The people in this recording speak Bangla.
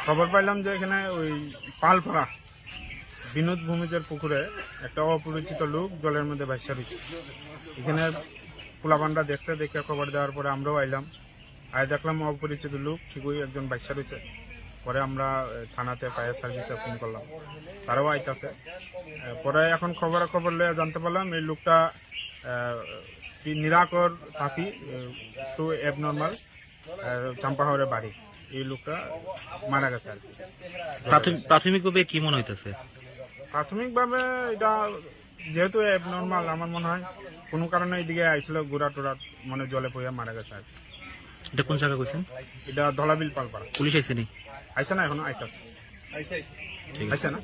খবর পাইলাম যে এখানে ওই পালপাড়া বিনোদ ভূমিজের পুকুরে একটা অপরিচিত লোক জলের মধ্যে ভাসা রয়েছে। এখানে পোলাপানরা দেখছে, দেখে খবর দেওয়ার পরে আমরাও আইলাম। আয় দেখলাম অপরিচিত লোক ঠিকই একজন ভাসা রয়েছে। পরে আমরা থানাতে ফায়ার সার্ভিসে ফোন করলাম, তারাও আইতাছে। পরে এখন খবর লয়ে জানতে পারলাম এই লোকটা নিরাকর থাকি একটু অ্যাবনর্মাল, চাম্পাহাওড়ের বাড়ি। এই লোকটা মারা গেছে আর কি। প্রাথমিকভাবে কি মনে হইতেছে? প্রাথমিকভাবে এটা যেহেতু অ্যাবনর্মাল, আমার মনে হয় কোনো কারণে এইদিকে আইছিল ঘোরা টোরা, মানে জলে পড়ে মারা গেছে আর কি। এটা কোন জায়গা কইছেন? এটা ধলাবিল পালপাড়া। পুলিশ আইছে নি? আইসে না, এখনো আইতাছে। আইসে না।